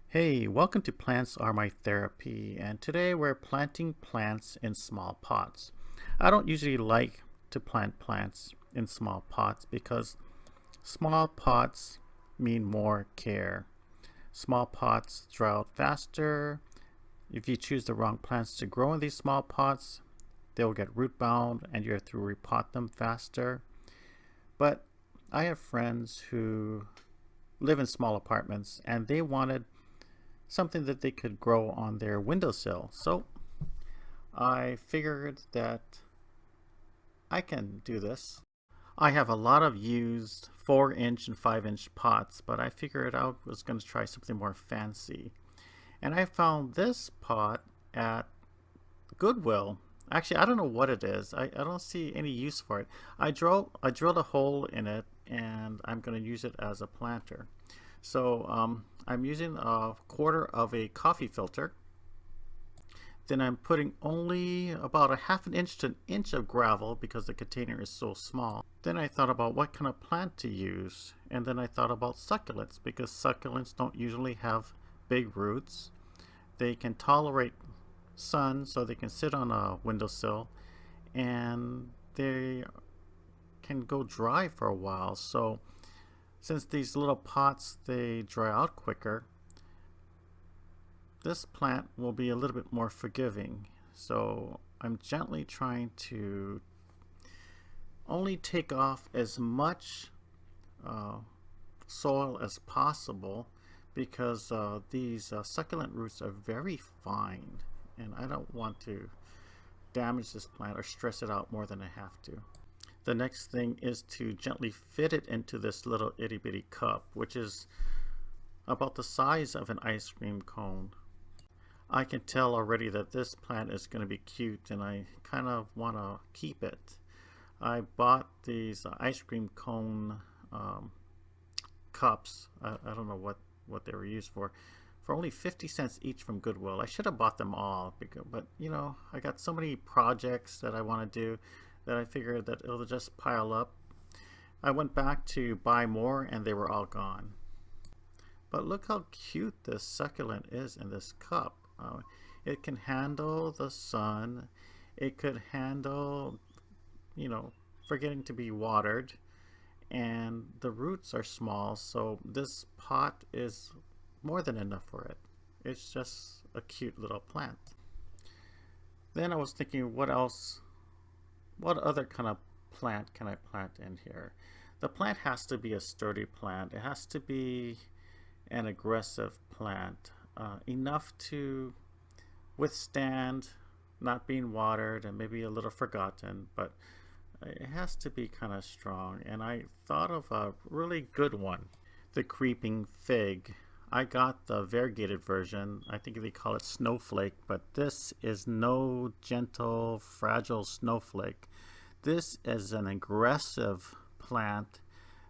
Hey, welcome to Plants Are My Therapy, and today we're planting plants in small pots. I don't usually like to plant plants in small pots because small pots mean more care. Small pots dry out faster. If you choose the wrong plants to grow in these small pots, they'll get root bound and you have to repot them faster. But I have friends who live in small apartments and they wanted something that they could grow on their windowsill. So I figured that I can do this. I have a lot of used 4-inch and 5-inch pots, but I figured I was going to try something more fancy. And I found this pot at Goodwill. Actually, I don't know what it is. I don't see any use for it. I drilled a hole in it and I'm going to use it as a planter. So I'm using a quarter of a coffee filter. Then I'm putting only about a half an inch to an inch of gravel because the container is so small. Then I thought about what kind of plant to use. And then I thought about succulents because succulents don't usually have big roots. They can tolerate sun, so they can sit on a windowsill, and they can go dry for a while. So since these little pots, they dry out quicker, this plant will be a little bit more forgiving. So I'm gently trying to only take off as much soil as possible because these succulent roots are very fine and I don't want to damage this plant or stress it out more than I have to. The next thing is to gently fit it into this little itty bitty cup, which is about the size of an ice cream cone. I can tell already that this plant is going to be cute and I kind of want to keep it. I bought these ice cream cone cups. I don't know what they were used for only 50 cents each from Goodwill. I should have bought them all, but you know, I got so many projects that I want to do that I figured that it'll just pile up. I went back to buy more and they were all gone. But look how cute this succulent is in this cup. It can handle the sun. It could handle, you know, forgetting to be watered. And the roots are small, so this pot is more than enough for it. It's just a cute little plant. Then I was thinking, what other kind of plant can I plant in here? The plant has to be a sturdy plant. It has to be an aggressive plant, enough to withstand not being watered and maybe a little forgotten, but it has to be kind of strong. And I thought of a really good one, the creeping fig. I got the variegated version. I think they call it snowflake, but this is no gentle, fragile snowflake. This is an aggressive plant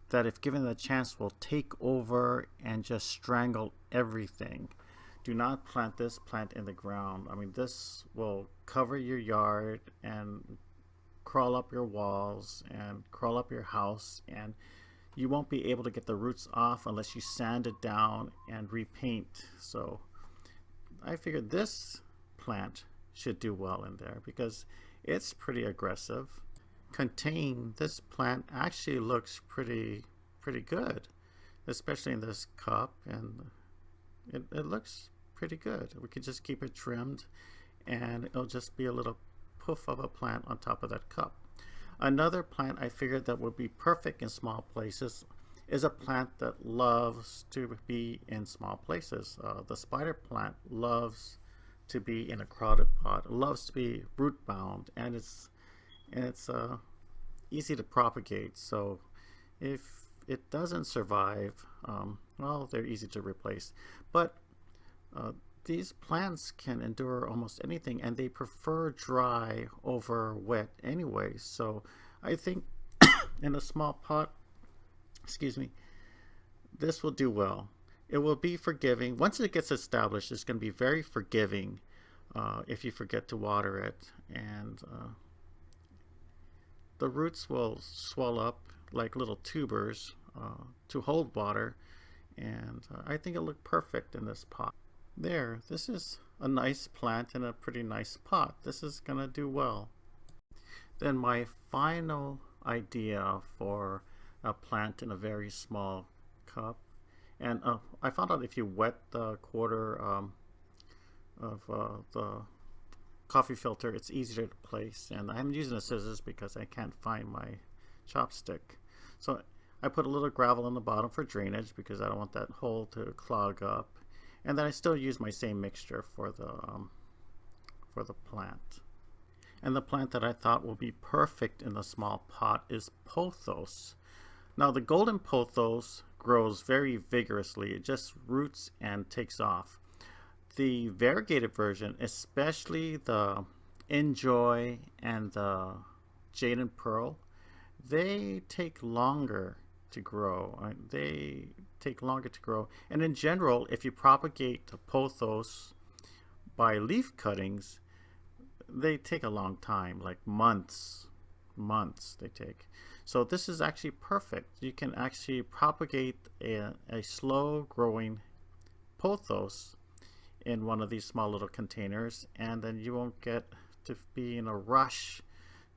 that, if given the chance, will take over and just strangle everything. Do not plant this plant in the ground. I mean, this will cover your yard and crawl up your walls and crawl up your house, and you won't be able to get the roots off unless you sand it down and repaint. So I figured this plant should do well in there because it's pretty aggressive. Contained, this plant actually looks pretty good, especially in this cup, and it looks pretty good. We could just keep it trimmed and it'll just be a little poof of a plant on top of that cup. Another plant I figured that would be perfect in small places is a plant that loves to be in small places. The spider plant loves to be in a crowded pot. It loves to be root bound, and it's easy to propagate. So if it doesn't survive, well, they're easy to replace. But these plants can endure almost anything, and they prefer dry over wet anyway. So I think in a small pot, excuse me, this will do well. It will be forgiving. Once it gets established, it's going to be very forgiving if you forget to water it. And the roots will swell up like little tubers to hold water, and I think it looked perfect in this pot. There, this is a nice plant in a pretty nice pot. This is gonna do well. Then my final idea for a plant in a very small cup, and I found out if you wet the quarter of the coffee filter, it's easier to place. And I'm using the scissors because I can't find my chopstick. So I put a little gravel on the bottom for drainage because I don't want that hole to clog up. And then I still use my same mixture for the plant. And the plant that I thought will be perfect in the small pot is Pothos. Now the golden Pothos grows very vigorously. It just roots and takes off. The variegated version, especially the Enjoy and the Jade and Pearl, they take longer to grow. And in general, if you propagate the Pothos by leaf cuttings, they take a long time, like months they take. So this is actually perfect. You can actually propagate a slow growing Pothos in one of these small little containers, and then you won't get to be in a rush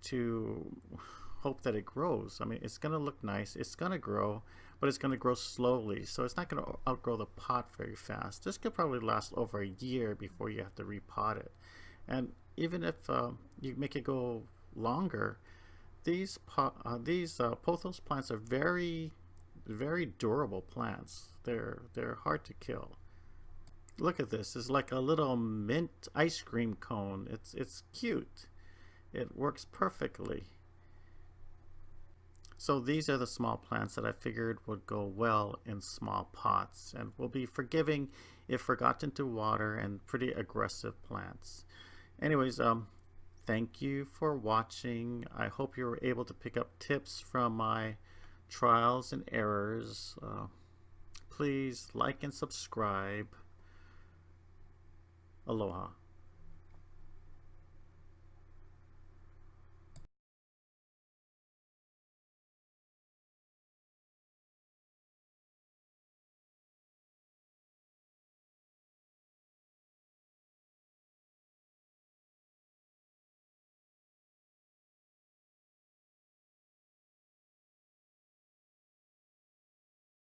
to hope that it grows. I mean, it's going to look nice, it's going to grow, but it's going to grow slowly, so it's not going to outgrow the pot very fast. This could probably last over a year before you have to repot it. And even if you make it go longer, these Pothos plants are very, very durable plants. They're hard to kill. Look at this. It's like a little mint ice cream cone. It's cute. It works perfectly. So these are the small plants that I figured would go well in small pots and will be forgiving if forgotten to water, and pretty aggressive plants. Anyways, thank you for watching. I hope you were able to pick up tips from my trials and errors. Please like and subscribe. Aloha.